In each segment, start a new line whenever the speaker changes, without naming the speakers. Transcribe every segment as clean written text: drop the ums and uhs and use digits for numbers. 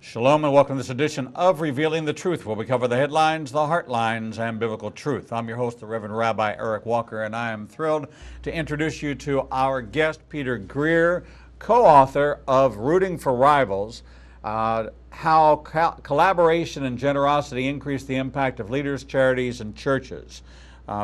Shalom and welcome to this edition of Revealing the Truth, where we cover the headlines, the heartlines, and biblical truth. I'm your host, the Reverend Rabbi Eric Walker, and I am thrilled to introduce you to our guest, Peter Greer, co-author of Rooting for Rivals, How Collaboration and Generosity Increase the Impact of Leaders, Charities, and Churches.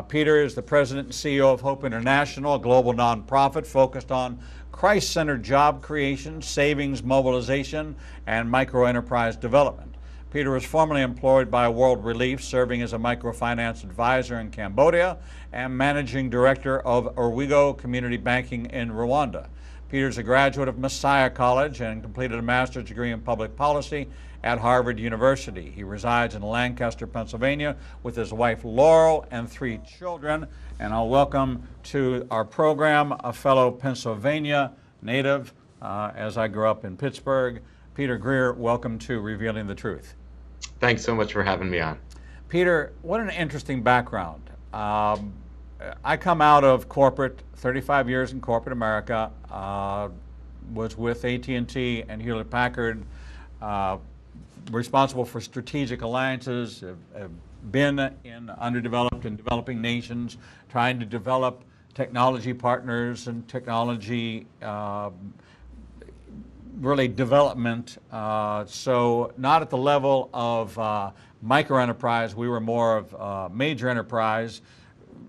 Peter is the president and CEO of Hope International, a global nonprofit focused on Christ-centered job creation, savings mobilization, and microenterprise development. Peter was formerly employed by World Relief, serving as a microfinance advisor in Cambodia and managing director of Orwego Community Banking in Rwanda. Peter is a graduate of Messiah College and completed a master's degree in public policy at Harvard University. He resides in Lancaster, Pennsylvania, with his wife Laurel and 3 children. And I'll welcome to our program a fellow Pennsylvania native, as I grew up in Pittsburgh. Peter Greer, welcome to Revealing the Truth.
Thanks so much for having me on.
Peter, what an interesting background. I come out of corporate, 35 years in corporate America, was with AT&T and Hewlett-Packard, responsible for strategic alliances, have been in underdeveloped and developing nations, trying to develop technology partners and technology really development. So not at the level of micro enterprise, we were more of major enterprise,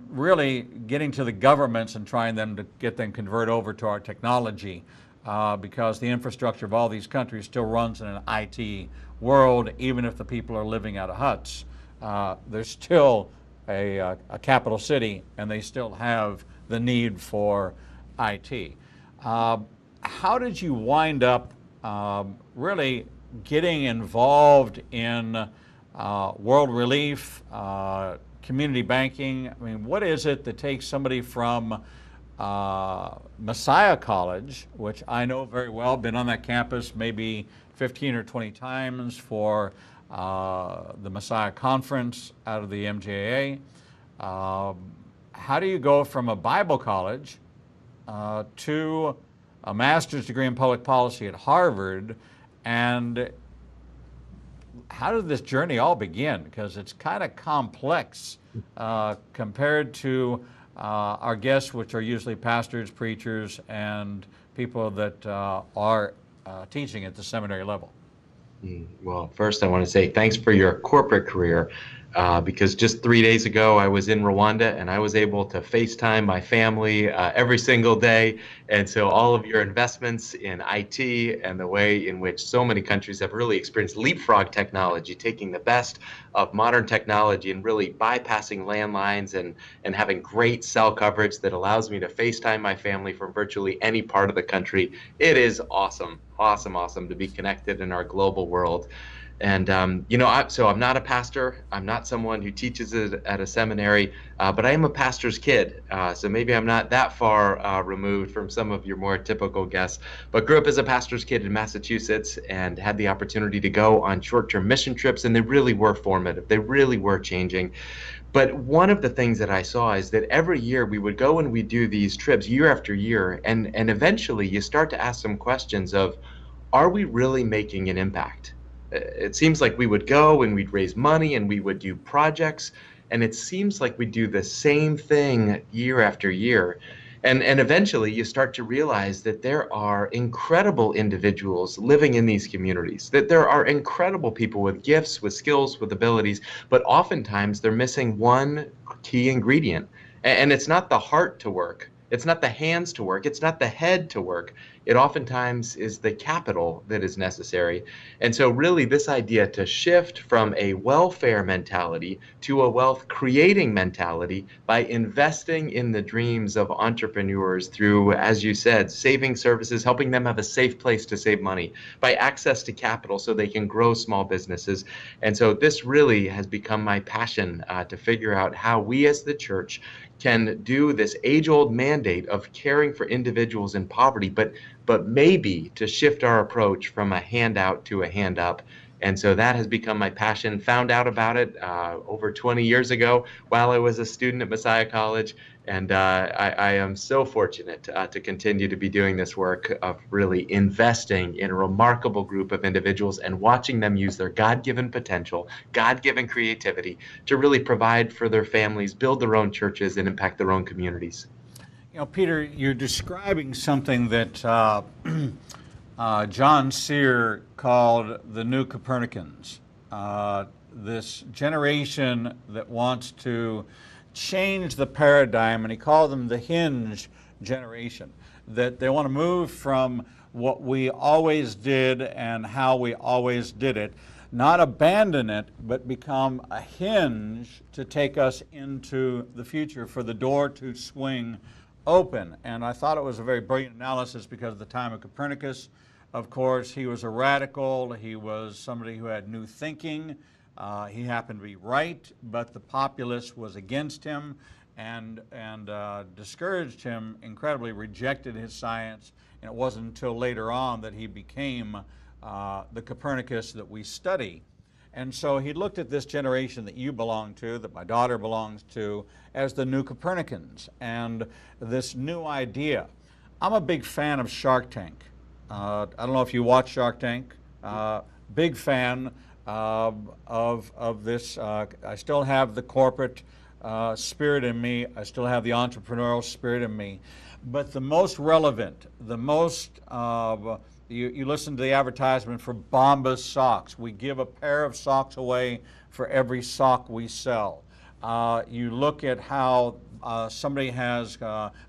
really getting to the governments and trying them to get them convert over to our technology because the infrastructure of all these countries still runs in an IT world, even if the people are living out of huts. There's still a capital city, and they still have the need for IT. How did you wind up really getting involved in World Relief, community banking? I mean, what is it that takes somebody from Messiah College, which I know very well, been on that campus maybe 15 or 20 times for the Messiah Conference out of the MJA. How do you go from a Bible college to a master's degree in public policy at Harvard, and how did this journey all begin? Because it's kind of complex compared to our guests, which are usually pastors, preachers, and people that are teaching at the seminary level.
Well, first I want to say thanks for your corporate career, because just 3 days ago I was in Rwanda and I was able to FaceTime my family every single day. And so all of your investments in IT and the way in which so many countries have really experienced leapfrog technology, taking the best of modern technology and really bypassing landlines and having great cell coverage that allows me to FaceTime my family from virtually any part of the country. It is awesome, awesome, awesome to be connected in our global world. And, so I'm not a pastor. I'm not someone who teaches at a seminary, but I am a pastor's kid. So maybe I'm not that far removed from some of your more typical guests, but grew up as a pastor's kid in Massachusetts and had the opportunity to go on short-term mission trips, and they really were formative. They really were changing. But one of the things that I saw is that every year we would go and we do these trips year after year, and eventually you start to ask some questions of, are we really making an impact? It seems like we would go and we'd raise money and we would do projects, and it seems like we do the same thing year after year. And eventually you start to realize that there are incredible individuals living in these communities, that there are incredible people with gifts, with skills, with abilities, but oftentimes they're missing one key ingredient. And it's not the heart to work. It's not the hands to work. It's not the head to work. It oftentimes is the capital that is necessary. And so really this idea to shift from a welfare mentality to a wealth creating mentality by investing in the dreams of entrepreneurs through, as you said, saving services, helping them have a safe place to save money, by access to capital so they can grow small businesses. And so this really has become my passion to figure out how we as the church can do this age-old mandate of caring for individuals in poverty, but maybe to shift our approach from a handout to a hand up. And so that has become my passion. Found out about it over 20 years ago while I was a student at Messiah College, And I am so fortunate to continue to be doing this work of really investing in a remarkable group of individuals and watching them use their God-given potential, God-given creativity to really provide for their families, build their own churches, and impact their own communities.
You know, Peter, you're describing something that John Sear called the New Copernicans. This generation that wants to change the paradigm, and he called them the Hinge Generation, that they want to move from what we always did and how we always did it, not abandon it, but become a hinge to take us into the future, for the door to swing open. And I thought it was a very brilliant analysis because of the time of Copernicus. Of course, he was a radical. He was somebody who had new thinking. He happened to be right, but the populace was against him and discouraged him incredibly, rejected his science. And it wasn't until later on that he became the Copernicus that we study. And so he looked at this generation that you belong to, that my daughter belongs to, as the New Copernicans and this new idea. I'm a big fan of Shark Tank. I don't know if you watch Shark Tank. Big fan of this. I still have the corporate spirit in me. I still have the entrepreneurial spirit in me. But the most relevant, the most, you listen to the advertisement for Bombas socks. We give a pair of socks away for every sock we sell. You look at how somebody has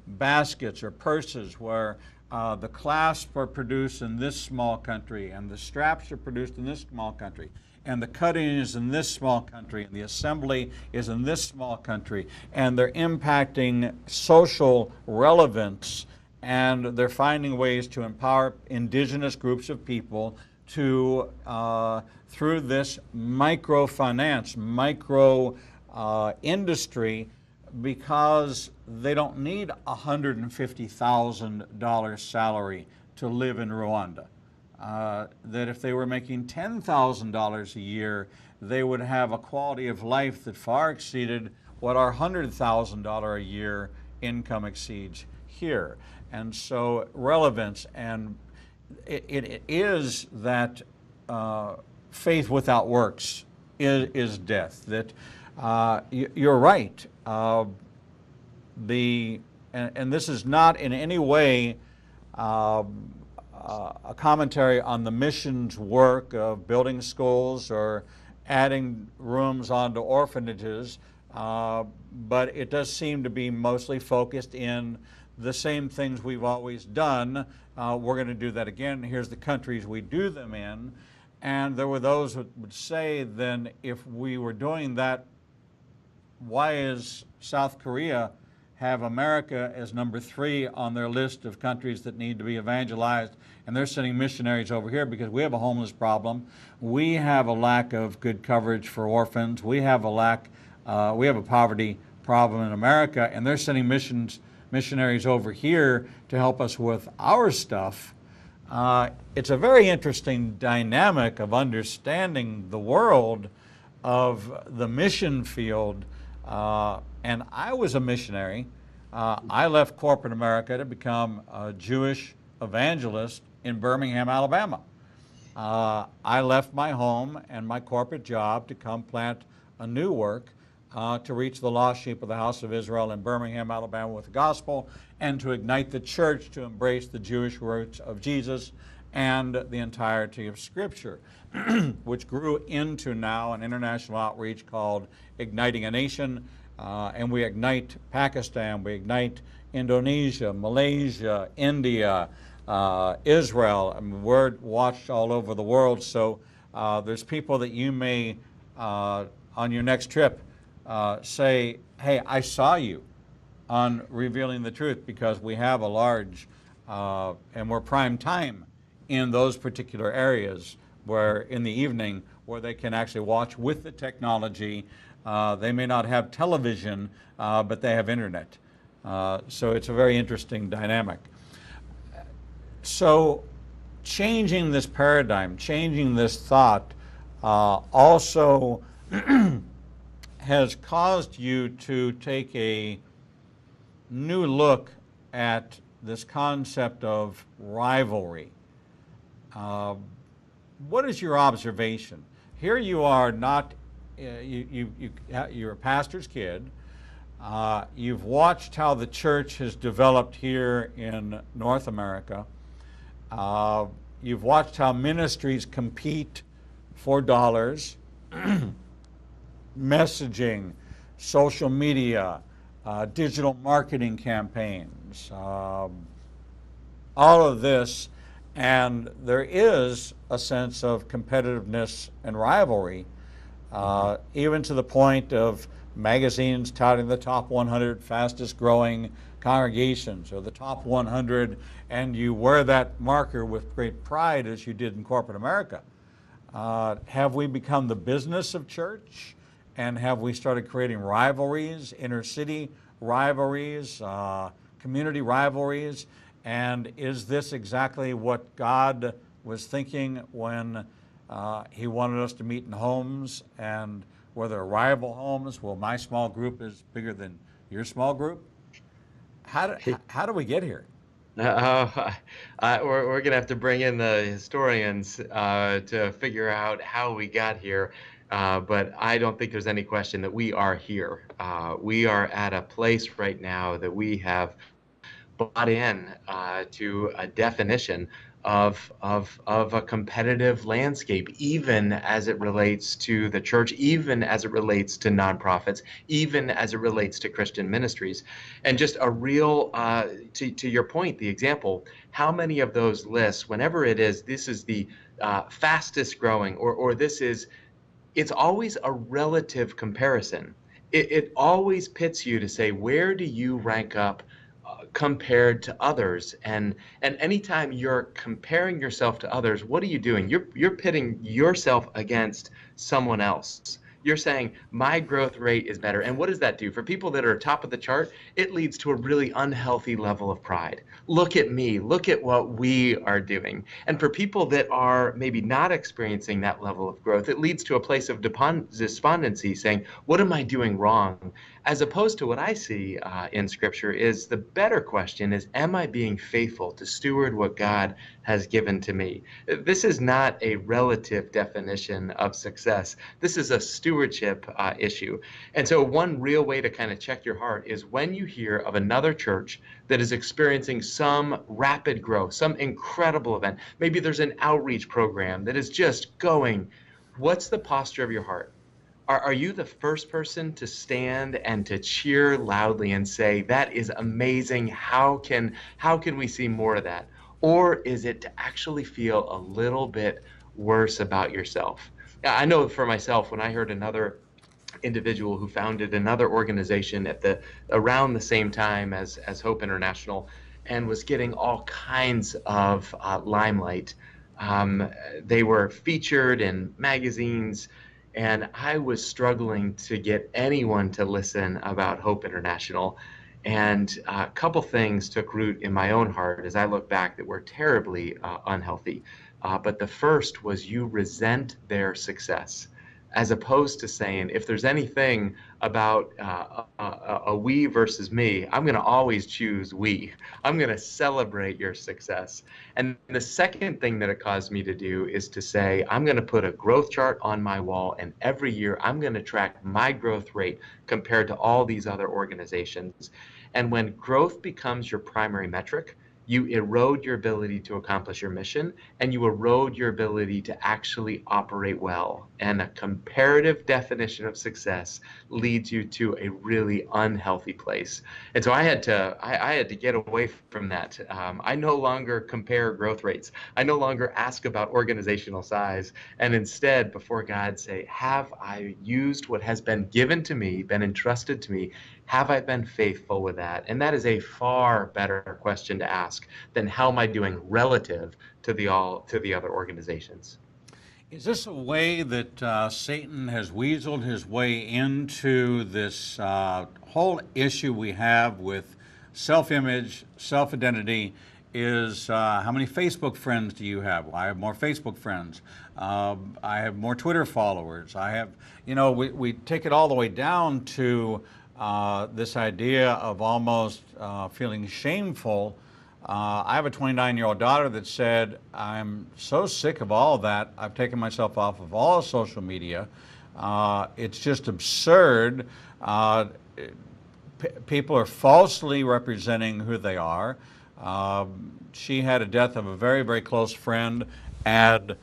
baskets or purses where the clasps are produced in this small country and the straps are produced in this small country, and the cutting is in this small country, and the assembly is in this small country, and they're impacting social relevance, and they're finding ways to empower indigenous groups of people to, through this microfinance, micro industry, because they don't need a $150,000 salary to live in Rwanda. That if they were making $10,000 a year, they would have a quality of life that far exceeded what our $100,000 a year income exceeds here. And so relevance, and it is that faith without works is death. That you're right. And this is not in any way a commentary on the missions work of building schools or adding rooms onto orphanages, but it does seem to be mostly focused in the same things we've always done. We're going to do that again. Here's the countries we do them in. And there were those who would say, then, if we were doing that, why is South Korea have America as number 3 on their list of countries that need to be evangelized, and they're sending missionaries over here? Because we have a homeless problem, we have a lack of good coverage for orphans, we have a poverty problem in America, and they're sending missionaries over here to help us with our stuff. It's a very interesting dynamic of understanding the world of the mission field. And I was a missionary. I left corporate America to become a Jewish evangelist in Birmingham, Alabama. I left my home and my corporate job to come plant a new work to reach the lost sheep of the house of Israel in Birmingham, Alabama with the gospel, and to ignite the church to embrace the Jewish roots of Jesus and the entirety of Scripture, which grew into now an international outreach called Igniting a Nation. And we ignite Pakistan, we ignite Indonesia, Malaysia, India, Israel. I mean, we're watched all over the world. So there's people that you may, on your next trip, say, hey, I saw you on Revealing the Truth, because we have a large, and we're prime time in those particular areas where in the evening where they can actually watch with the technology. They may not have television, but they have internet. So it's a very interesting dynamic. So changing this paradigm, changing this thought also has caused you to take a new look at this concept of rivalry. What is your observation? Here you are, not you're a pastor's kid. You've watched how the church has developed here in North America. You've watched how ministries compete for dollars, messaging, social media, digital marketing campaigns, all of this, and there is a sense of competitiveness and rivalry, even to the point of magazines touting the top 100 fastest growing congregations or the top 100, and you wear that marker with great pride as you did in corporate America. Have we become the business of church? And have we started creating rivalries, inner city rivalries, community rivalries? And is this exactly what God was thinking when He wanted us to meet in homes? And were there rival homes? Well, my small group is bigger than your small group. How do we get here?
We're going to have to bring in the historians to figure out how we got here. But I don't think there's any question that we are here. We are at a place right now that we have bought in to a definition of a competitive landscape, even as it relates to the church, even as it relates to nonprofits, even as it relates to Christian ministries. And just a real, to your point, the example, how many of those lists, whenever it is, this is the fastest growing, or this is, it's always a relative comparison. It always pits you to say, where do you rank up compared to others? And anytime you're comparing yourself to others, what are you doing? You're pitting yourself against someone else. You're saying my growth rate is better. And what does that do? For people that are top of the chart, it leads to a really unhealthy level of pride. Look at me, look at what we are doing. And for people that are maybe not experiencing that level of growth, it leads to a place of despondency, saying, what am I doing wrong? As opposed to what I see in Scripture is the better question is, am I being faithful to steward what God has given to me? This is not a relative definition of success. This is a stewardship issue. And so one real way to kind of check your heart is when you hear of another church that is experiencing some rapid growth, some incredible event. Maybe there's an outreach program that is just going. What's the posture of your heart? Are you the first person to stand and to cheer loudly and say, that is amazing, how can we see more of that? Or is it to actually feel a little bit worse about yourself? I know for myself, when I heard another individual who founded another organization at around the same time as Hope International and was getting all kinds of limelight, they were featured in magazines, and I was struggling to get anyone to listen about Hope International. And a couple things took root in my own heart as I look back that were terribly unhealthy. But the first was, you resent their success, as opposed to saying, if there's anything about a we versus me, I'm going to always choose we. I'm going to celebrate your success. And the second thing that it caused me to do is to say, I'm going to put a growth chart on my wall, and every year I'm going to track my growth rate compared to all these other organizations. And when growth becomes your primary metric, you erode your ability to accomplish your mission, and you erode your ability to actually operate well. And a comparative definition of success leads you to a really unhealthy place. And so I had to get away from that. I no longer compare growth rates. I no longer ask about organizational size, and instead, before God, say, have I used what has been given to me, been entrusted to me? Have I been faithful with that? And that is a far better question to ask than how am I doing relative to the other organizations.
Is this a way that Satan has weaseled his way into this whole issue we have with self-image, self-identity? Is how many Facebook friends do you have? Well, I have more Facebook friends. I have more Twitter followers. I have, we take it all the way down to this idea of almost feeling shameful. I have a 29-year-old daughter that said, I'm so sick of all of that, I've taken myself off of all social media. It's just absurd. People are falsely representing who they are. She had a death of a very, very close friend and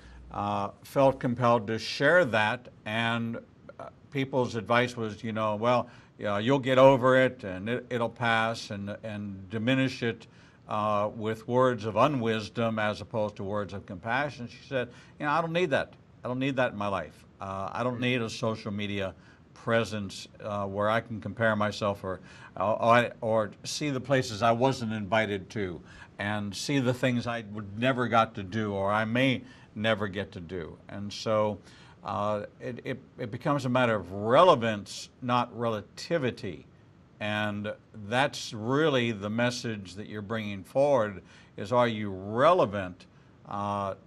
felt compelled to share that, and people's advice was, well, you'll get over it and it'll pass, and diminish it with words of unwisdom as opposed to words of compassion. She said, I don't need that. I don't need that in my life. I don't need a social media presence where I can compare myself or see the places I wasn't invited to, and see the things I would never got to do, or I may never get to do. And so it becomes a matter of relevance, not relativity. And that's really the message that you're bringing forward, is, are you relevant, not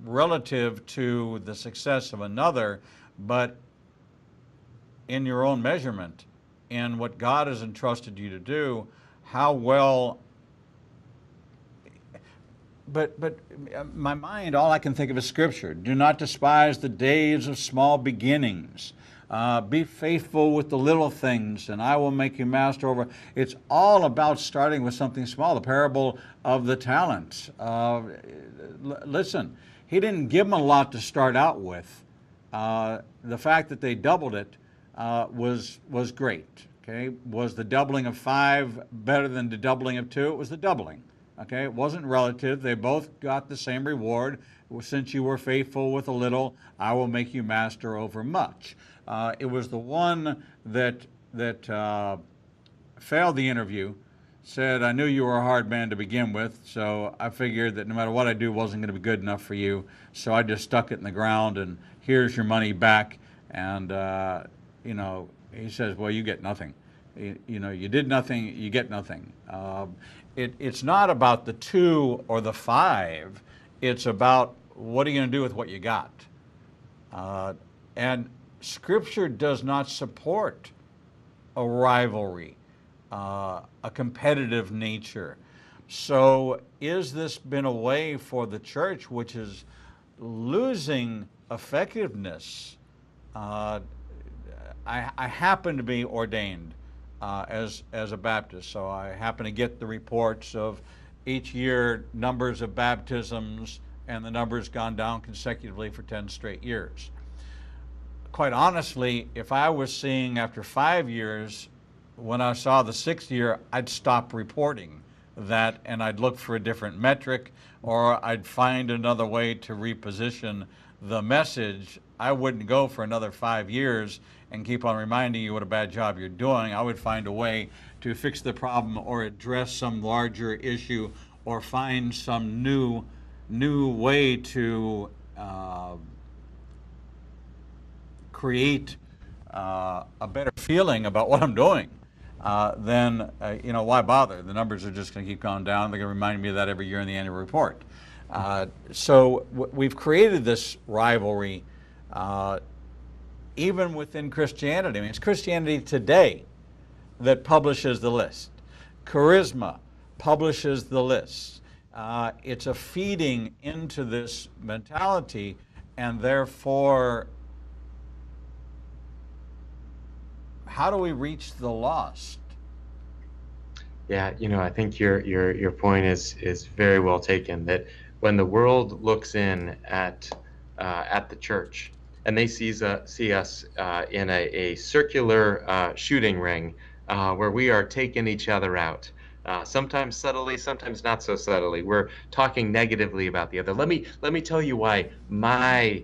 relative to the success of another, but in your own measurement, in what God has entrusted you to do, how well. But my mind, all I can think of is Scripture. Do not despise the days of small beginnings. Be faithful with the little things, and I will make you master over. It's all about starting with something small. The parable of the talents. Listen, he didn't give them a lot to start out with. The fact that they doubled it was great. Okay, was the doubling of 5 better than the doubling of 2? It was the doubling. Okay, it wasn't relative. They both got the same reward. Since you were faithful with a little, I will make you master over much. It was the one that failed the interview, said, I knew you were a hard man to begin with, so I figured that no matter what I do, it wasn't going to be good enough for you, so I just stuck it in the ground, and here's your money back. And he says, well, you get nothing. You did nothing, you get nothing. It's not about the 2 or the 5. It's about, what are you going to do with what you got? And Scripture does not support a rivalry, a competitive nature. So is this been a way for the church, which is losing effectiveness? I happen to be ordained as a Baptist, so I happen to get the reports of each year numbers of baptisms, and the numbers gone down consecutively for 10 straight years. Quite honestly, if I was seeing after 5 years, when I saw the 6th year, I'd stop reporting that, and I'd look for a different metric, or I'd find another way to reposition the message. I wouldn't go for another 5 years and keep on reminding you what a bad job you're doing. I would find a way to fix the problem, or address some larger issue, or find some new way to create a better feeling about what I'm doing. Then why bother? The numbers are just going to keep going down. They're going to remind me of that every year in the annual report. So we've created this rivalry even within Christianity. I mean, it's Christianity Today that publishes the list. Charisma publishes the list. It's a feeding into this mentality, and therefore, how do we reach the lost?
Yeah, I think your point is very well taken. That when the world looks in at the church, and they see us in a circular shooting ring where we are taking each other out, sometimes subtly, sometimes not so subtly. We're talking negatively about the other. Let me tell you why my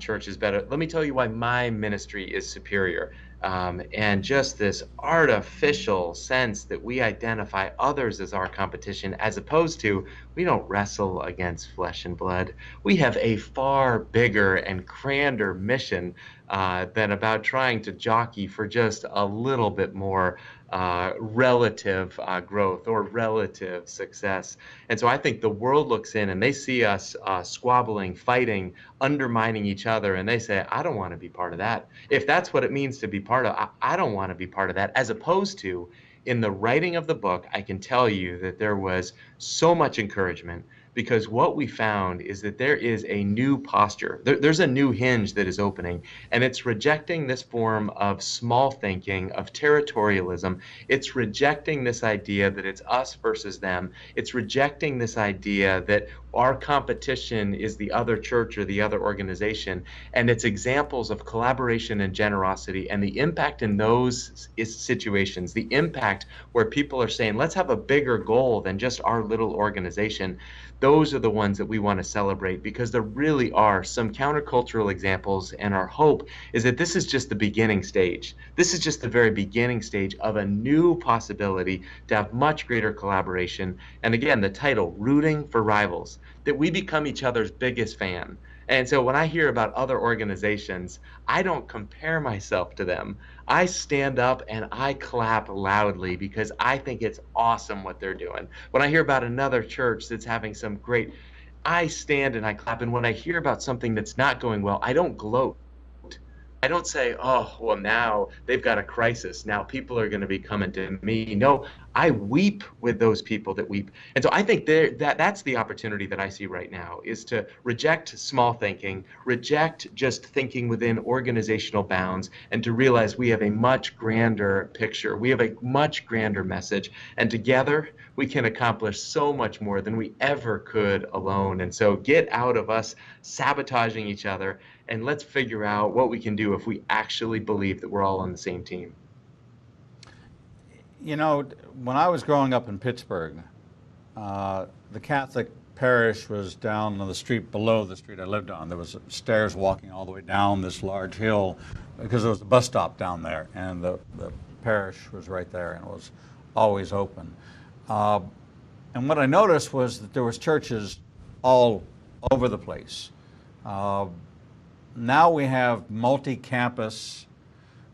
church is better. Let me tell you why my ministry is superior. And just this artificial sense that we identify others as our competition, as opposed to, we don't wrestle against flesh and blood. We have a far bigger and grander mission than about trying to jockey for just a little bit more relative growth or relative success. And so I think the world looks in and they see us squabbling, fighting, undermining each other, and they say, I don't want to be part of that. If that's what it means to be part of, I don't want to be part of that. As opposed to, in the writing of the book, I can tell you that there was so much encouragement, because what we found is that there is a new posture. There's a new hinge that is opening, and it's rejecting this form of small thinking, of territorialism. It's rejecting this idea that it's us versus them. It's rejecting this idea that our competition is the other church or the other organization. And it's examples of collaboration and generosity, and the impact in those situations, the impact where people are saying, let's have a bigger goal than just our little organization. Those are the ones that we want to celebrate, because there really are some countercultural examples, and our hope is that this is just the beginning stage. This is just the very beginning stage of a new possibility to have much greater collaboration. And again, the title, Rooting for Rivals, that we become each other's biggest fan. And so when I hear about other organizations, I don't compare myself to them. I stand up and I clap loudly because I think it's awesome what they're doing. When I hear about another church that's having some great, I stand and I clap. And when I hear about something that's not going well, I don't gloat. I don't say, oh, well, now they've got a crisis. Now people are going to be coming to me. No, I weep with those people that weep. And so I think that's the opportunity that I see right now, is to reject small thinking, reject just thinking within organizational bounds, and to realize we have a much grander picture. We have a much grander message. And together we can accomplish so much more than we ever could alone. And so get out of us sabotaging each other, and let's figure out what we can do if we actually believe that we're all on the same team.
You know, when I was growing up in Pittsburgh, the Catholic parish was down on the street below the street I lived on. There was stairs walking all the way down this large hill, because there was a bus stop down there, and the parish was right there, and it was always open. And what I noticed was that there was churches all over the place. Now we have multi-campus,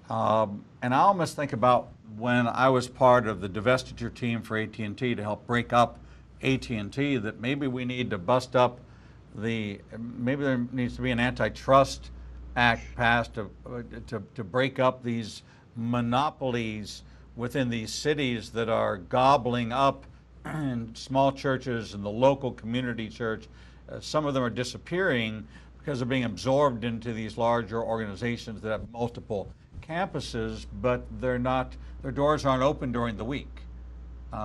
and I almost think about when I was part of the divestiture team for AT&T to help break up AT&T, that maybe we need to bust up maybe there needs to be an antitrust act passed to break up these monopolies within these cities that are gobbling up small churches and the local community church. Some of them are disappearing because they're being absorbed into these larger organizations that have multiple campuses, but their doors aren't open during the week.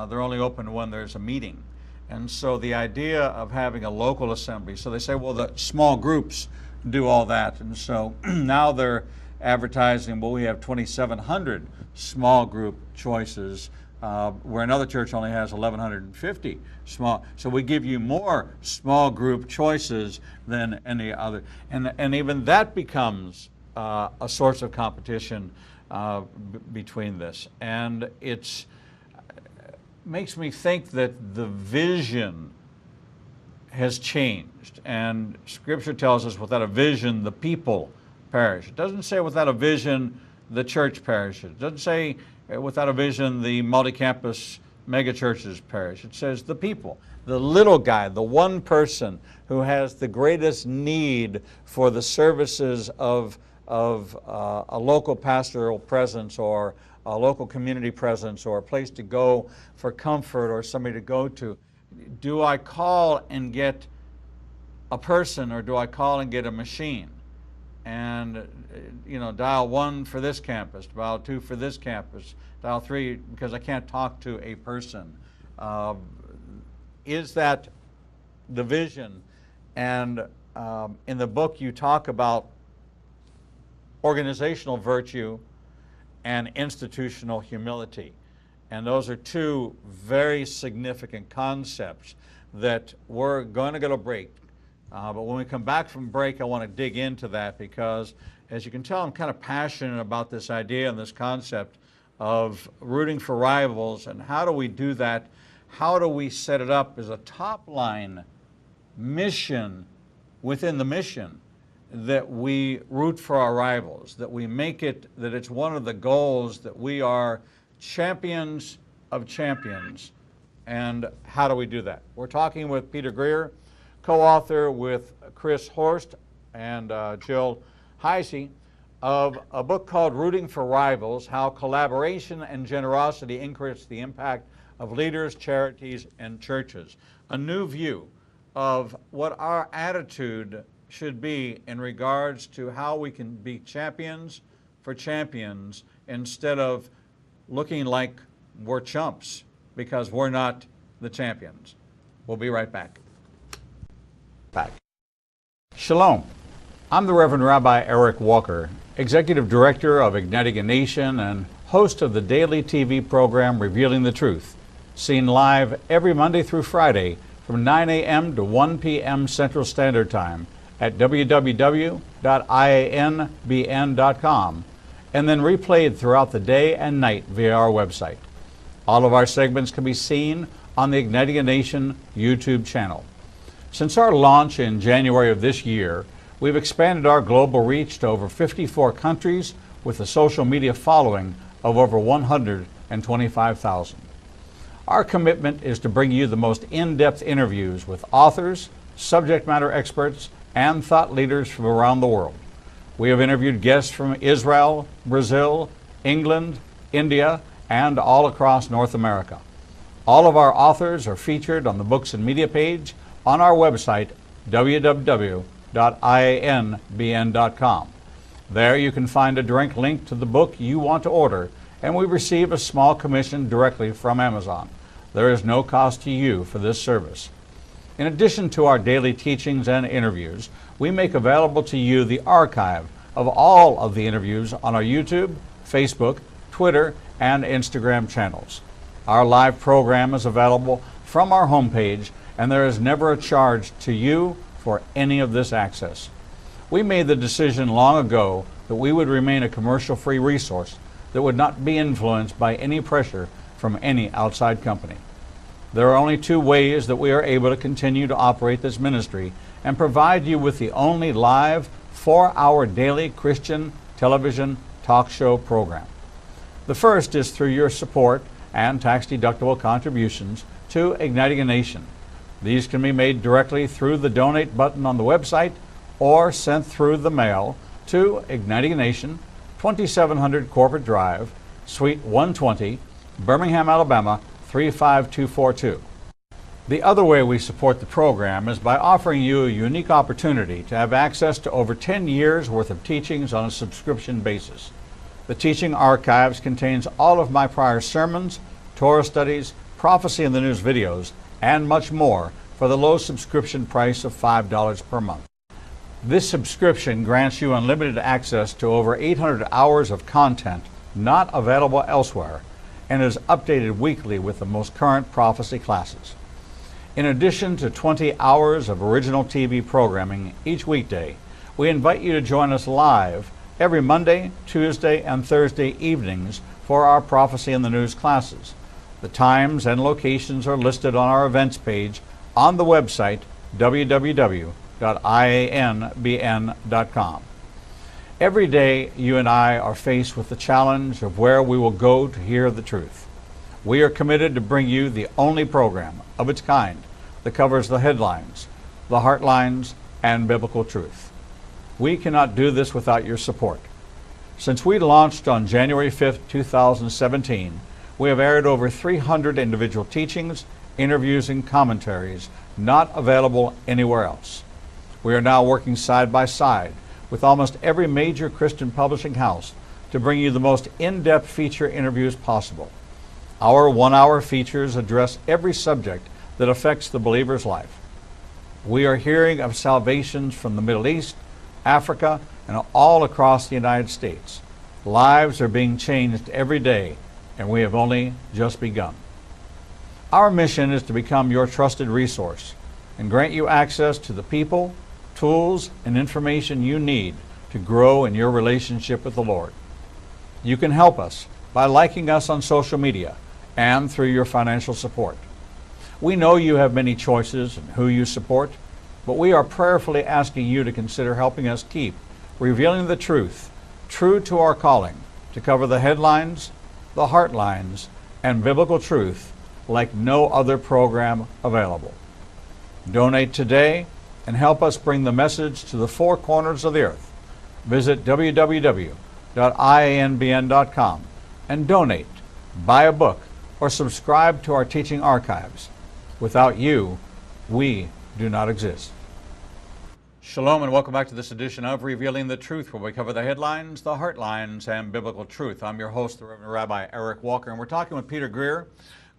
They're only open when there's a meeting. And so the idea of having a local assembly, so they say, well, the small groups do all that. And so now they're advertising, well, we have 2,700 small group choices, where another church only has 1,150 small. So we give you more small group choices than any other. And even that becomes a source of competition between this. And it makes me think that the vision has changed. And Scripture tells us without a vision, the people perish. It doesn't say without a vision, the church perishes. It doesn't say without a vision, the multi-campus megachurches perish. It says the people, the little guy, the one person who has the greatest need for the services of a local pastoral presence, or a local community presence, or a place to go for comfort, or somebody to go to. Do I call and get a person, or do I call and get a machine? And dial 1 for this campus, dial 2 for this campus, dial 3 because I can't talk to a person. Is that the vision? And in the book you talk about organizational virtue and institutional humility. And those are two very significant concepts that we're going to go to break. But when we come back from break, I want to dig into that, because as you can tell, I'm kind of passionate about this idea and this concept of rooting for rivals. And how do we do that? How do we set it up as a top line mission within the mission, that we root for our rivals, that we make it, that it's one of the goals that we are champions of champions. And how do we do that? We're talking with Peter Greer, co-author with Chris Horst and Jill Heisey of a book called Rooting for Rivals, How Collaboration and Generosity Increase the Impact of Leaders, Charities, and Churches. A new view of what our attitude should be in regards to how we can be champions for champions instead of looking like we're chumps because we're not the champions. We'll be right back. Shalom. I'm the Reverend Rabbi Eric Walker, Executive Director of Igniting a Nation and host of the daily TV program Revealing the Truth, seen live every Monday through Friday from 9 a.m. to 1 p.m. Central Standard Time at www.ianbn.com, and then replayed throughout the day and night via our website. All of our segments can be seen on the Igniting a Nation YouTube channel. Since our launch in January of this year, we've expanded our global reach to over 54 countries with a social media following of over 125,000. Our commitment is to bring you the most in-depth interviews with authors, subject matter experts, and thought leaders from around the world. We have interviewed guests from Israel, Brazil, England, India, and all across North America. All of our authors are featured on the Books and Media page on our website, www.ianbn.com. There you can find a direct link to the book you want to order, and we receive a small commission directly from Amazon. There is no cost to you for this service. In addition to our daily teachings and interviews, we make available to you the archive of all of the interviews on our YouTube, Facebook, Twitter, and Instagram channels. Our live program is available from our homepage, and there is never a charge to you for any of this access. We made the decision long ago that we would remain a commercial-free resource that would not be influenced by any pressure from any outside company. There are only two ways that we are able to continue to operate this ministry and provide you with the only live 4-hour daily Christian television talk show program. The first is through your support and tax-deductible contributions to Igniting a Nation. These can be made directly through the donate button on the website or sent through the mail to Igniting a Nation, 2700 Corporate Drive, Suite 120, Birmingham, Alabama, 35242. The other way we support the program is by offering you a unique opportunity to have access to over 10 years worth of teachings on a subscription basis. The teaching archives contains all of my prior sermons, Torah studies, prophecy in the news videos, and much more for the low subscription price of $5 per month. This subscription grants you unlimited access to over 800 hours of content not available elsewhere and is updated weekly with the most current prophecy classes. In addition to 20 hours of original TV programming each weekday, we invite you to join us live every Monday, Tuesday, and Thursday evenings for our Prophecy in the News classes. The times and locations are listed on our events page on the website www.ianbn.com. Every day, you and I are faced with the challenge of where we will go to hear the truth. We are committed to bring you the only program of its kind that covers the headlines, the heartlines, and biblical truth. We cannot do this without your support. Since we launched on January 5th, 2017, we have aired over 300 individual teachings, interviews, and commentaries not available anywhere else. We are now working side by side with almost every major Christian publishing house to bring you the most in-depth feature interviews possible. Our 1-hour features address every subject that affects the believer's life. We are hearing of salvations from the Middle East, Africa, and all across the United States. Lives are being changed every day, and we have only just begun. Our mission is to become your trusted resource and grant you access to the people, tools, and information you need to grow in your relationship with the Lord. You can help us by liking us on social media and through your financial support. We know you have many choices in who you support, but we are prayerfully asking you to consider helping us keep revealing the truth, true to our calling, to cover the headlines, the Heartlines, and Biblical Truth like no other program available. Donate today and help us bring the message to the four corners of the earth. Visit www.ianbn.com and donate, buy a book, or subscribe to our teaching archives. Without you, we do not exist. Shalom and welcome back to this edition of Revealing the Truth, where we cover the headlines, the heartlines, and biblical truth. I'm your host, the Reverend Rabbi Eric Walker, and we're talking with Peter Greer,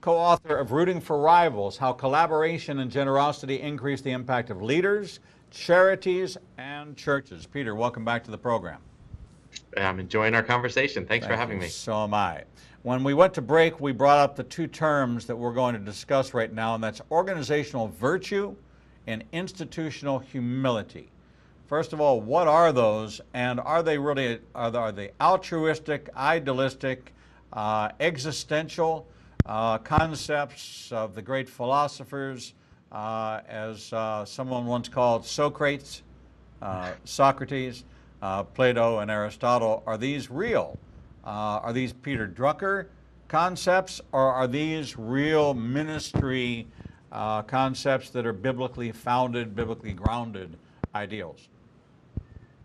co-author of Rooting for Rivals, How Collaboration and Generosity Increase the Impact of Leaders, Charities, and Churches. Peter, welcome back to the program.
I'm enjoying our conversation. Thanks for having me.
So am I. When we went to break, we brought up the two terms that we're going to discuss right now, and that's organizational virtue and institutional humility. First of all, what are those, and are they really are they altruistic, idealistic, existential concepts of the great philosophers, as someone once called Socrates, Socrates, Plato, and Aristotle? Are these real? Are these Peter Drucker concepts, or are these real ministry concepts that are biblically founded, biblically grounded ideals?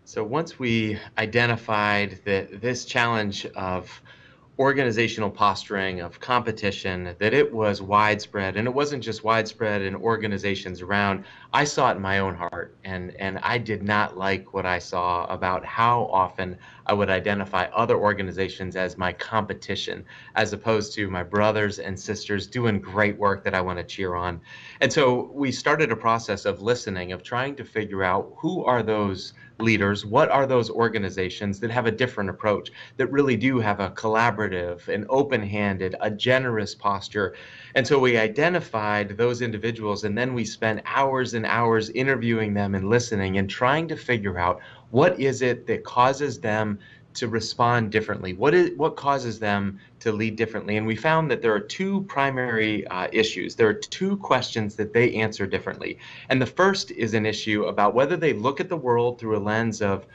So once we identified that this challenge of organizational posturing, of competition, that it was widespread, and it wasn't just widespread in organizations around, I saw it in my own heart, and I did not like what I saw about how often I would identify other organizations as my competition, as opposed to my brothers and sisters doing great work that I want to cheer on. And so we started a process of listening, of trying to figure out who are those leaders, what are those organizations that have a different approach, that really do have a collaborative, an open-handed, a generous posture. And so we identified those individuals, and then we spent hours and hours interviewing them and listening and trying to figure out what is it that causes them to respond differently? What causes them to lead differently? And we found that there are two primary issues. There are two questions that they answer differently. And the first is an issue about whether they look at the world through a lens of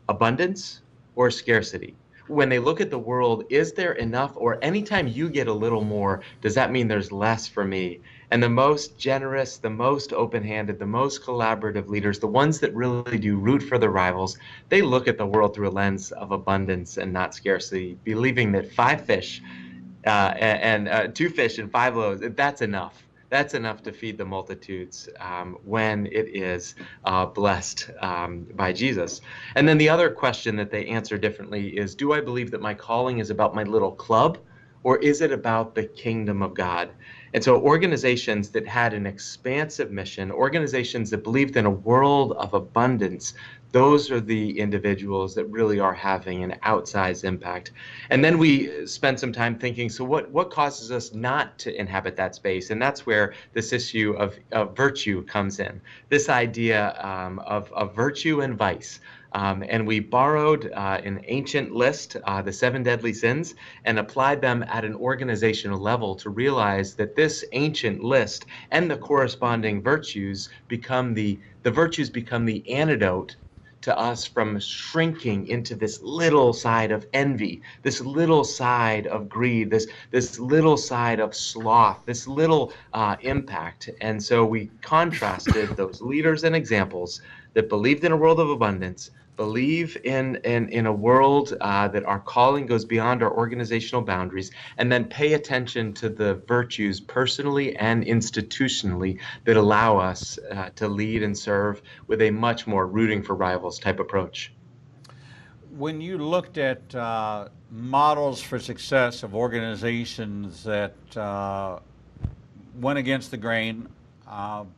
abundance or scarcity. When they look at the world, is there enough, or anytime you get a little more, does that mean there's less for me? And the most generous, the most open-handed, the most collaborative leaders, the ones that really do root for the rivals, they look at the world through a lens of abundance and not scarcity, believing that 5 fish and 2 fish and 5 loaves, that's enough. That's enough to feed the multitudes when it is blessed by Jesus. And then the other question that they answer differently is, do I believe that my calling is about my little club, or is it about the kingdom of God? And so organizations that had an expansive mission, organizations that believed in a world of abundance, those are the individuals that really are having an outsized impact. And then we spent some time thinking, so what causes us not to inhabit that space? And that's where this issue of virtue comes in, this idea of virtue and vice. And we borrowed an ancient list, the 7 deadly sins, and applied them at an organizational level to realize that this ancient list and the corresponding virtues become the virtues become the antidote to us from shrinking into this little side of envy, this little side of greed, this little side of sloth, this little impact. And so we contrasted those leaders and examples that believed in a world of abundance, believe in a world that our calling goes beyond our organizational boundaries, and then pay attention to the virtues personally and institutionally that allow us to lead and serve with a much more rooting for rivals type approach.
When you looked at models for success of organizations that went against the grain,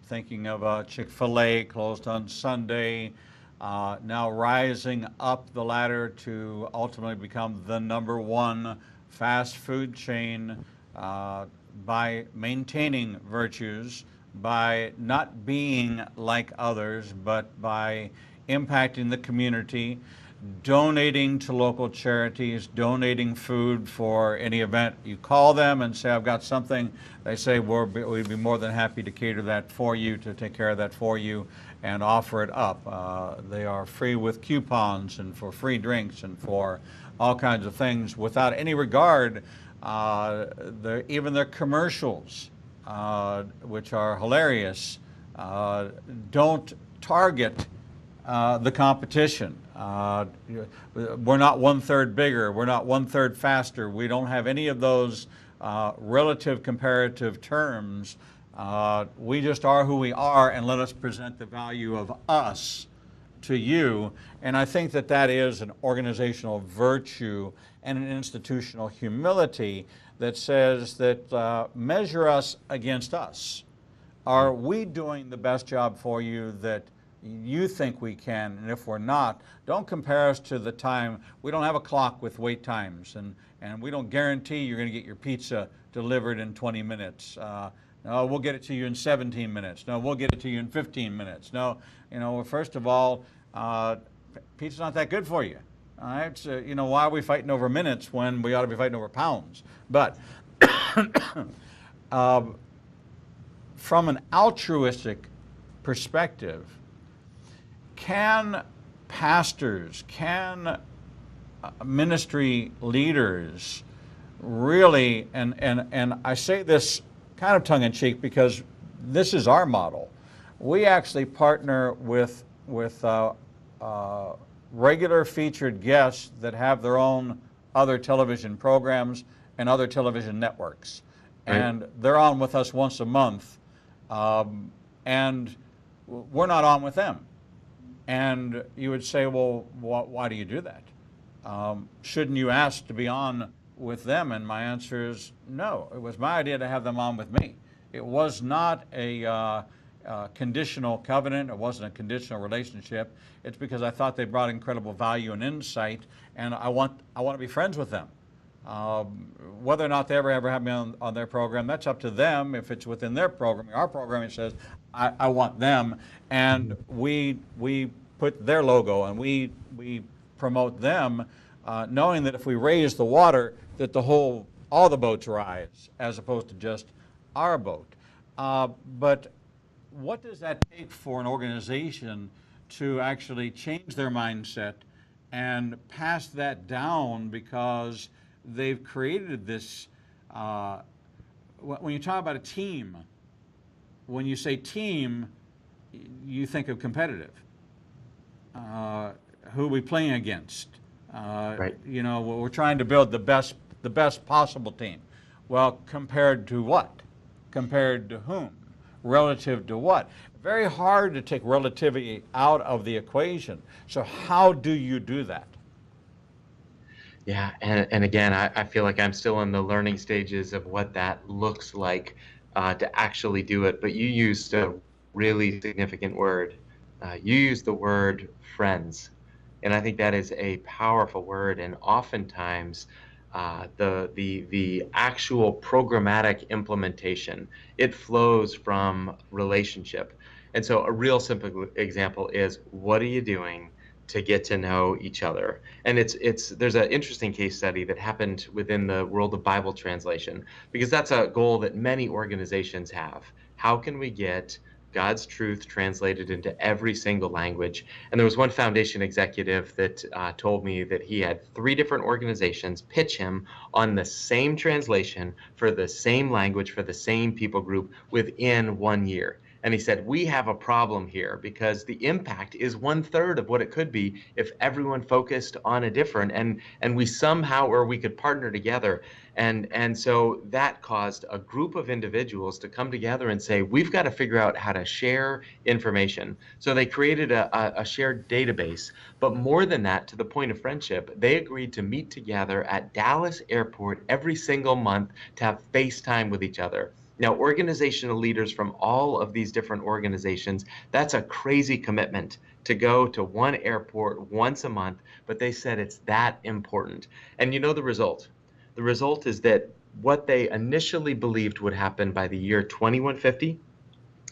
thinking of Chick-fil-A closed on Sunday, now rising up the ladder to ultimately become the #1 fast food chain by maintaining virtues, by not being like others, but by impacting the community, donating to local charities, donating food for any event. You call them and say, I've got something. They say, we'd be more than happy to cater that for you, to take care of that for you. and offer it up. They are free with coupons and for free drinks and for all kinds of things without any regard. Even their commercials, which are hilarious, don't target the competition. We're not 1/3 bigger. We're not 1/3 faster. We don't have any of those relative comparative terms. We just are who we are, and let us present the value of us to you. And I think that that is an organizational virtue and an institutional humility that says that measure us against us. Are we doing the best job for you that you think we can? And if we're not, don't compare us to the time. We don't have a clock with wait times, and we don't guarantee you're going to get your pizza delivered in 20 minutes. No, we'll get it to you in 17 minutes. No, we'll get it to you in 15 minutes. No, first of all, pizza's not that good for you. All right, so, why are we fighting over minutes when we ought to be fighting over pounds? But from an altruistic perspective, can pastors, can ministry leaders really, and I say this kind of tongue-in-cheek because this is our model. We actually partner with regular featured guests that have their own other television programs and other television networks. Right. And they're on with us once a month, and we're not on with them. And you would say, well, why do you do that? Shouldn't you ask to be on with them? And my answer is no. It was my idea to have them on with me. It was not a conditional covenant. It wasn't a conditional relationship. It's because I thought they brought incredible value and insight, and I want to be friends with them. Whether or not they ever have me on their program, that's up to them. If it's within their program, our program, it says I want them, and we put their logo and we promote them, knowing that if we raise the water, that all the boats rise, as opposed to just our boat. But what does that take for an organization to actually change their mindset and pass that down, because they've created this, when you talk about a team, when you say team, you think of competitive. Who are we playing against? Right. We're trying to build the best possible team. Well, compared to what? Compared to whom? Relative to what? Very hard to take relativity out of the equation. So how do you do that?
Yeah, and again, I feel like I'm still in the learning stages of what that looks like to actually do it. But you used a really significant word. You used the word friends. And I think that is a powerful word. And oftentimes, the actual programmatic implementation, it flows from relationship. And so a real simple example is, what are you doing to get to know each other? And there's an interesting case study that happened within the world of Bible translation, because that's a goal that many organizations have. How can we get God's truth translated into every single language? And there was one foundation executive that told me that he had 3 different organizations pitch him on the same translation for the same language for the same people group within 1 year. And he said, we have a problem here, because the impact is 1/3 of what it could be if everyone focused on a different, and we somehow, or we could partner together. And so that caused a group of individuals to come together and say, we've got to figure out how to share information. So they created a shared database. But more than that, to the point of friendship, they agreed to meet together at Dallas Airport every single month to have FaceTime with each other. Now, organizational leaders from all of these different organizations, that's a crazy commitment to go to one airport once a month, but they said it's that important. And you know the result? The result is that what they initially believed would happen by the year 2150,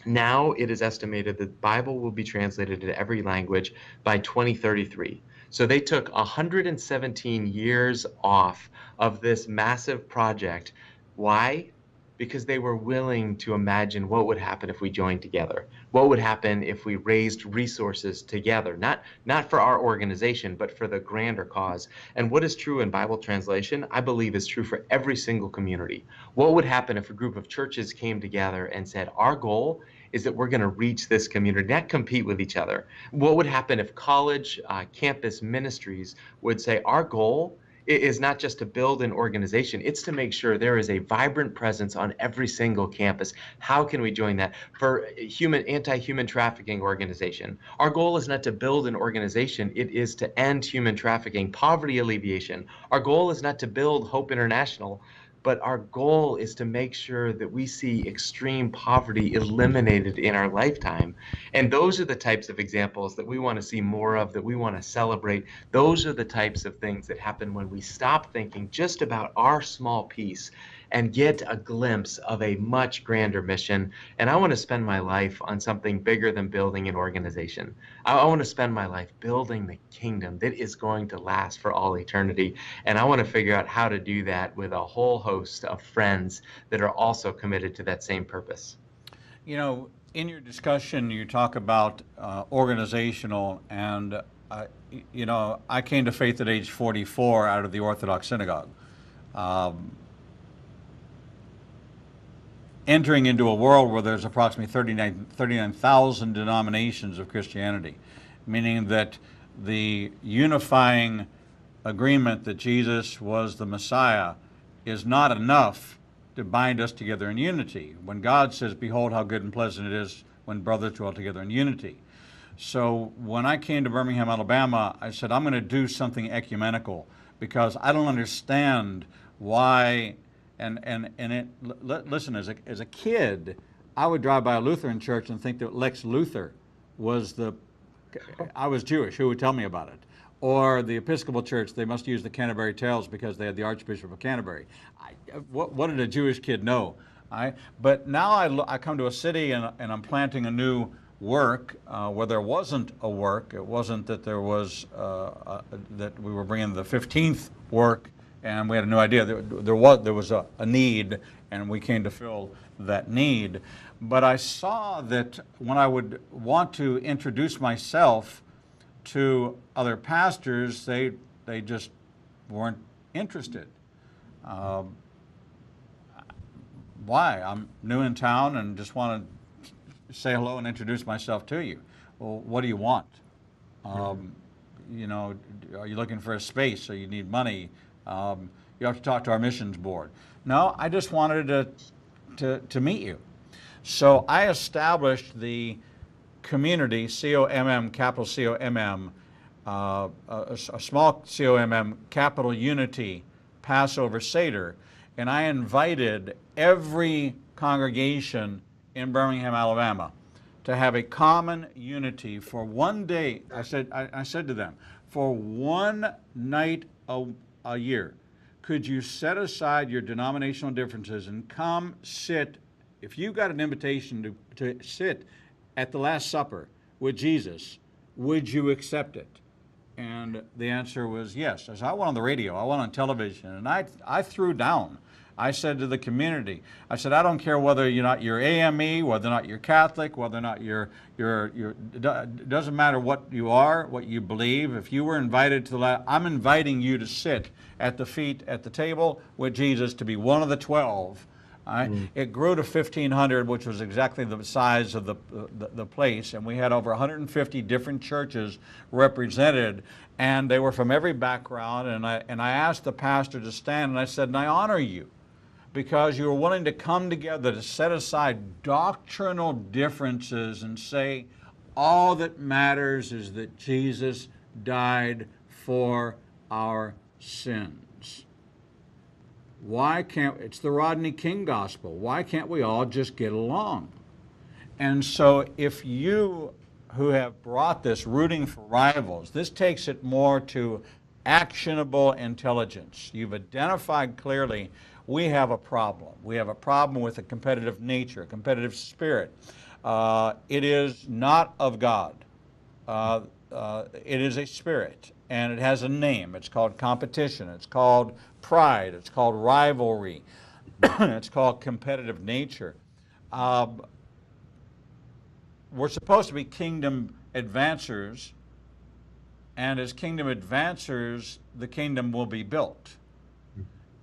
now it is estimated that the Bible will be translated into every language by 2033. So they took 117 years off of this massive project. Why? because they were willing to imagine what would happen if we joined together. What would happen if we raised resources together, not for our organization, but for the grander cause. And what is true in Bible translation, I believe is true for every single community. What would happen if a group of churches came together and said, our goal is that we're going to reach this community, not compete with each other? What would happen if college campus ministries would say, our goal is not just to build an organization, it's to make sure there is a vibrant presence on every single campus. How can we join that? For anti-human trafficking organization, our goal is not to build an organization, it is to end human trafficking, poverty alleviation. Our goal is not to build Hope International, but our goal is to make sure that we see extreme poverty eliminated in our lifetime. And those are the types of examples that we want to see more of, that we want to celebrate. Those are the types of things that happen when we stop thinking just about our small piece and get a glimpse of a much grander mission. And I want to spend my life on something bigger than building an organization. I want to spend my life building the kingdom that is going to last for all eternity. And I want to figure out how to do that with a whole host of friends that are also committed to that same purpose.
You know, in your discussion, you talk about organizational, and you know, I came to faith at age 44 out of the Orthodox synagogue. Entering into a world where there's approximately 39,000 denominations of Christianity, meaning that the unifying agreement that Jesus was the Messiah is not enough to bind us together in unity. When God says, behold how good and pleasant it is when brothers dwell together in unity. So when I came to Birmingham, Alabama, I said, I'm going to do something ecumenical, because I don't understand why. Listen, as a kid, I would drive by a Lutheran church and think that Lex Luthor was I was Jewish. Who would tell me about it? Or the Episcopal Church, they must use the Canterbury Tales because they had the Archbishop of Canterbury. What did a Jewish kid know? But now I come to a city and I'm planting a new work where there wasn't a work. It wasn't that there was that we were bringing the 15th work and we had no idea. There was a need, and we came to fill that need. But I saw that when I would want to introduce myself to other pastors, they just weren't interested. Why? I'm new in town and just want to say hello and introduce myself to you. Well, what do you want? You know, are you looking for a space? Or you need money? You have to talk to our missions board. No, I just wanted to meet you. So I established the community, COMM, capital COMM, a small COMM, capital Unity Passover Seder, and I invited every congregation in Birmingham, Alabama, to have a common unity for one day. I said to them, for one night a year, could you set aside your denominational differences and come sit, if you got an invitation to sit at the Last Supper with Jesus, would you accept it? And the answer was yes. I said, I went on the radio, I went on television, and I threw down. I said to the community, I said, I don't care whether you're AME, whether or not you're Catholic, whether or not it doesn't matter what you are, what you believe. If you were invited to I'm inviting you to sit at the feet at the table with Jesus, to be one of the 12. It grew to 1,500, which was exactly the size of the place, and we had over 150 different churches represented, and they were from every background. And I asked the pastor to stand, and I said, and I honor you, because you were willing to come together to set aside doctrinal differences and say, all that matters is that Jesus died for our sins. Why can't, it's the Rodney King gospel, why can't we all just get along? And so if you who have brought this rooting for rivals, this takes it more to actionable intelligence. You've identified clearly, we have a problem. We have a problem with a competitive nature, a competitive spirit. It is not of God. It is a spirit, and it has a name. It's called competition. It's called pride. It's called rivalry. It's called competitive nature. Um, we're supposed to be kingdom advancers, and as kingdom advancers, the kingdom will be built.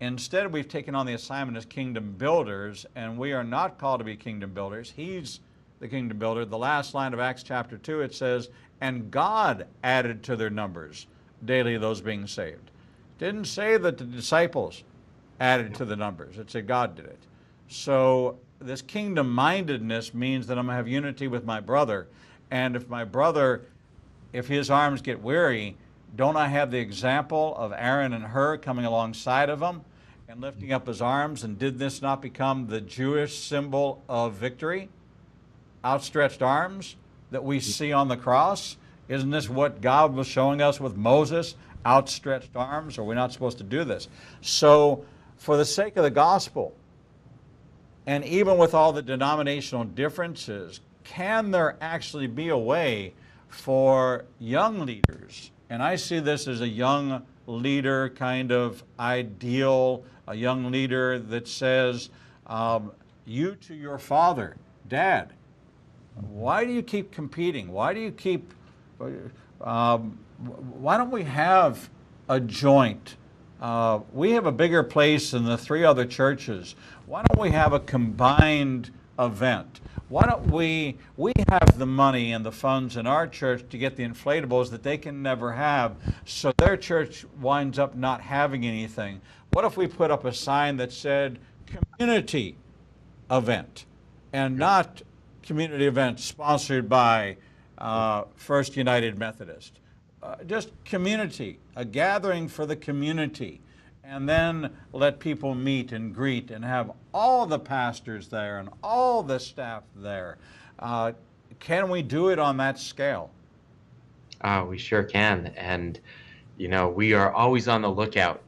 Instead, we've taken on the assignment as kingdom builders, and we are not called to be kingdom builders. He's the kingdom builder. The last line of Acts chapter 2, it says, and God added to their numbers daily those being saved. It didn't say that the disciples added to the numbers. It said God did it. So this kingdom-mindedness means that I'm going to have unity with my brother. And if my brother, if his arms get weary, don't I have the example of Aaron and Hur coming alongside of him and lifting up his arms? And did this not become the Jewish symbol of victory? Outstretched arms that we see on the cross? Isn't this what God was showing us with Moses? Outstretched arms? Are we not supposed to do this? So, for the sake of the gospel, and even with all the denominational differences, can there actually be a way for young leaders? And I see this as a young leader kind of ideal, a young leader that says, you to your father, Dad, why do you keep competing? Why do you keep, why don't we have a joint? We have a bigger place than the 3 other churches. Why don't we have a combined event? Why don't we have the money and the funds in our church to get the inflatables that they can never have, so their church winds up not having anything? What if we put up a sign that said community event and not community event sponsored by First United Methodist? Just community, a gathering for the community, and then let people meet and greet and have all the pastors there and all the staff there. Can we do it on that scale?
We sure can. And, we are always on the lookout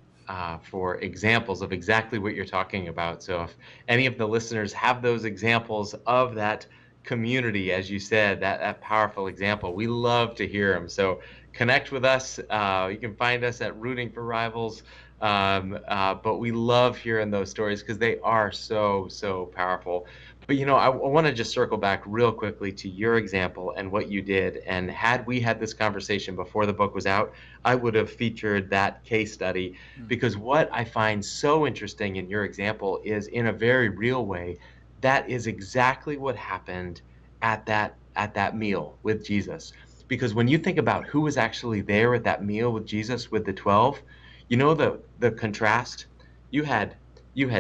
for examples of exactly what you're talking about. So if any of the listeners have those examples of that community, as you said, that powerful example, we love to hear them. So connect with us. You can find us at Rooting for Rivals. But we love hearing those stories because they are so, so powerful. But, I want to just circle back real quickly to your example and what you did. And had we had this conversation before the book was out, I would have featured that case study, because what I find so interesting in your example is, in a very real way, that is exactly what happened at that meal with Jesus. Because when you think about who was actually there at that meal with Jesus with the 12, the contrast. You had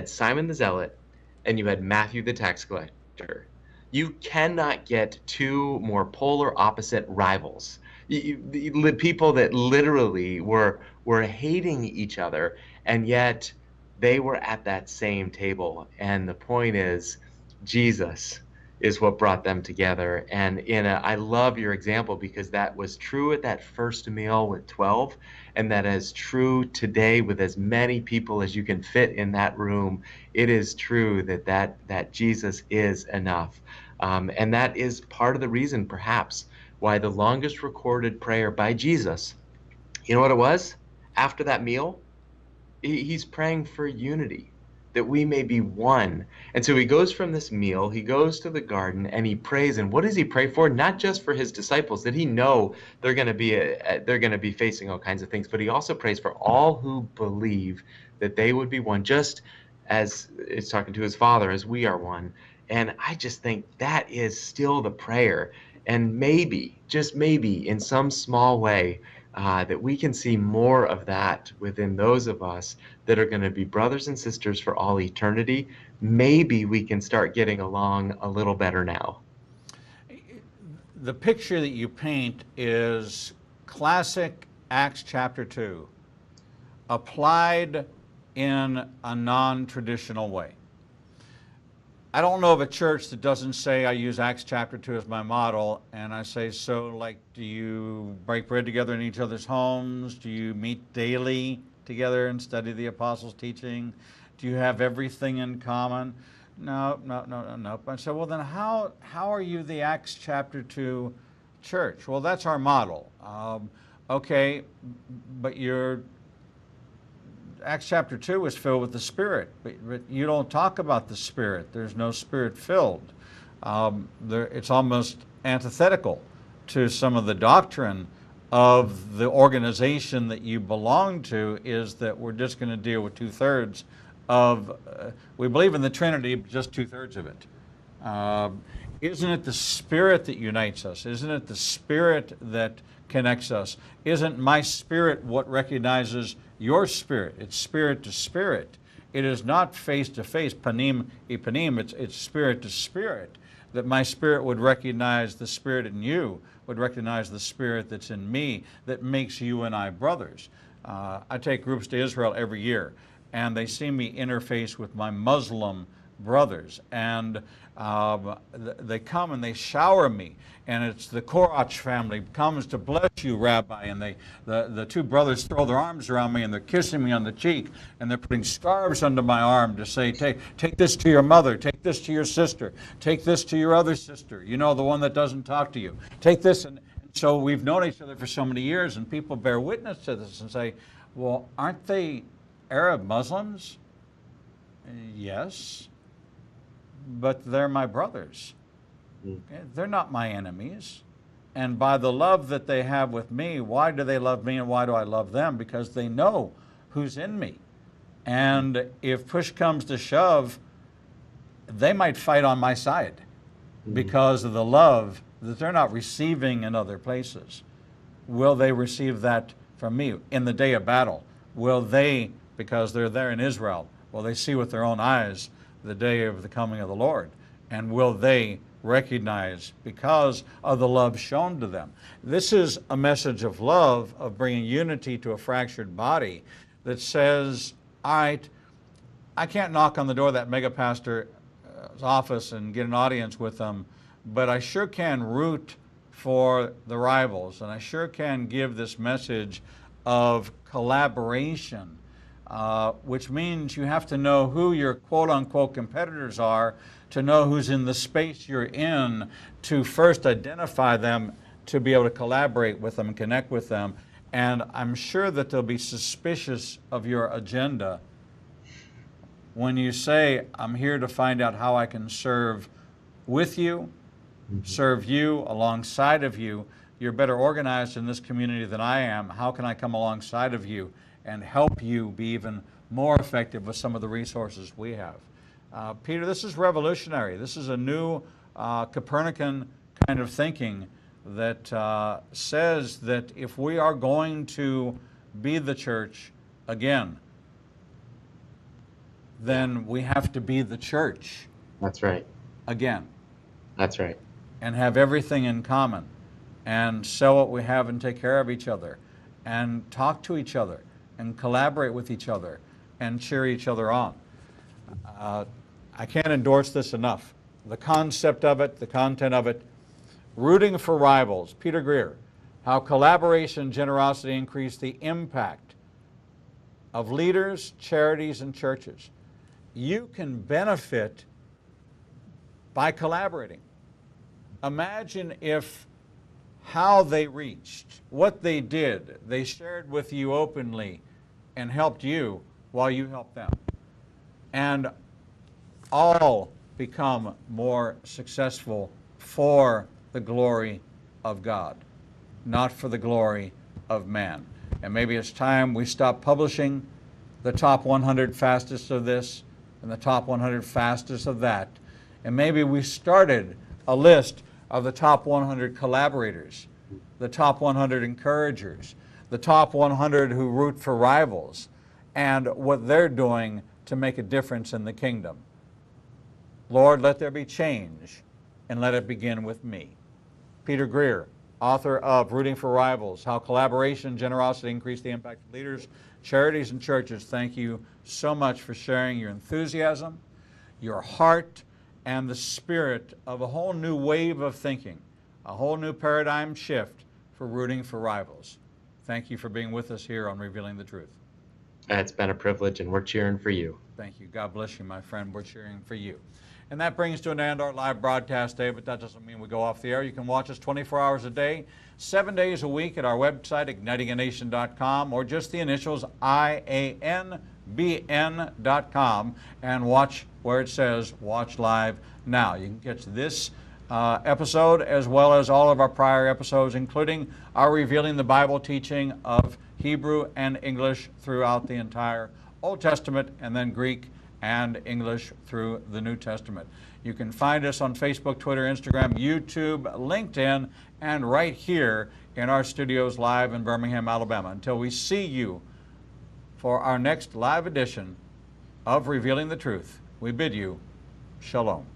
Simon the Zealot, and you had Matthew the tax collector. You cannot get 2 more polar opposite rivals. People that literally were hating each other, and yet they were at that same table. And the point is, Jesus is what brought them together. And I love your example, because that was true at that first meal with 12, and that is true today with as many people as you can fit in that room. It is true that Jesus is enough. And that is part of the reason, perhaps, why the longest recorded prayer by Jesus, you know what it was? After that meal, he's praying for unity, that we may be one. And so he goes from this meal, he goes to the garden, and he prays. And what does he pray for? Not just for his disciples, that he know they're going to be facing all kinds of things, but he also prays for all who believe, that they would be one, just as it's talking to his Father, as we are one. And I just think that is still the prayer. And maybe, just maybe, in some small way, that we can see more of that within those of us that are going to be brothers and sisters for all eternity. Maybe we can start getting along a little better now.
The picture that you paint is classic Acts chapter 2, applied in a non-traditional way. I don't know of a church that doesn't say, I use Acts chapter 2 as my model, and I say, so, like, do you break bread together in each other's homes? Do you meet daily together and study the apostles' teaching? Do you have everything in common? No. I said, well, then how are you the Acts chapter 2 church? Well, that's our model. Okay, but Acts chapter 2 is filled with the Spirit, but you don't talk about the Spirit. There's no Spirit-filled. It's almost antithetical to some of the doctrine of the organization that you belong to, is that we're just going to deal with two-thirds of, we believe in the Trinity, but just two-thirds of it. Isn't it the Spirit that unites us? Isn't it the Spirit that connects us? Isn't my spirit what recognizes your spirit? It's spirit to spirit. It is not face to face, panim e panim, it's spirit to spirit, that my spirit would recognize the Spirit in you, would recognize the Spirit that's in me, that makes you and I brothers. I take groups to Israel every year, and they see me interface with my Muslim brothers, and they come and they shower me, and it's the Korach family comes to bless you, Rabbi, and the two brothers throw their arms around me and they're kissing me on the cheek, and they're putting scarves under my arm to say, take this to your mother, take this to your sister, take this to your other sister, you know, the one that doesn't talk to you, take this. And so we've known each other for so many years, and people bear witness to this and say, well, aren't they Arab Muslims? Yes, but they're my brothers. They're not my enemies. And by the love that they have with me, why do they love me and why do I love them? Because they know who's in me. And if push comes to shove, they might fight on my side because of the love that they're not receiving in other places. Will they receive that from me in the day of battle? Will they, because they're there in Israel, will they see with their own eyes the day of the coming of the Lord? And will they recognize because of the love shown to them? This is a message of love, of bringing unity to a fractured body that says, all right, I can't knock on the door of that mega pastor's office and get an audience with them, but I sure can root for the rivals, and I sure can give this message of collaboration, which means you have to know who your quote-unquote competitors are to know who's in the space you're in, to first identify them, to be able to collaborate with them, connect with them. And I'm sure that they'll be suspicious of your agenda when you say, I'm here to find out how I can serve with you, serve you, alongside of you. You're better organized in this community than I am. How can I come alongside of you and help you be even more effective with some of the resources we have? Peter, this is revolutionary. This is a new Copernican kind of thinking that says that if we are going to be the church again, then we have to be the church.
That's right.
Again.
That's right.
And have everything in common, and sell what we have and take care of each other, and talk to each other, and collaborate with each other, and cheer each other on. I can't endorse this enough. The concept of it, the content of it. Rooting for rivals, Peter Greer, how collaboration and generosity increase the impact of leaders, charities, and churches. You can benefit by collaborating. Imagine if how they reached, what they did, they shared with you openly and helped you while you helped them. And all become more successful for the glory of God, not for the glory of man. And maybe it's time we stop publishing the top 100 fastest of this and the top 100 fastest of that. And maybe we started a list of the top 100 collaborators, the top 100 encouragers, the top 100 who root for rivals, and what they're doing to make a difference in the kingdom. Lord, let there be change, and let it begin with me. Peter Greer, author of Rooting for Rivals, How Collaboration and Generosity Increase the Impact of Leaders, Charities, and Churches. Thank you so much for sharing your enthusiasm, your heart, and the spirit of a whole new wave of thinking, a whole new paradigm shift for rooting for rivals. Thank you for being with us here on Revealing the Truth.
It's been a privilege, and we're cheering for you.
Thank you. God bless you, my friend. We're cheering for you. And that brings to an end our live broadcast day, but that doesn't mean we go off the air. You can watch us 24 hours a day, 7 days a week at our website, ignitinganation.com, or just the initials IANBN.com, and watch where it says Watch Live Now. You can catch this episode as well as all of our prior episodes, including our Revealing the Bible teaching of Hebrew and English throughout the entire Old Testament, and then Greek and English through the New Testament. You can find us on Facebook, Twitter, Instagram, YouTube, LinkedIn, and right here in our studios live in Birmingham, Alabama. Until we see you for our next live edition of Revealing the Truth, we bid you shalom.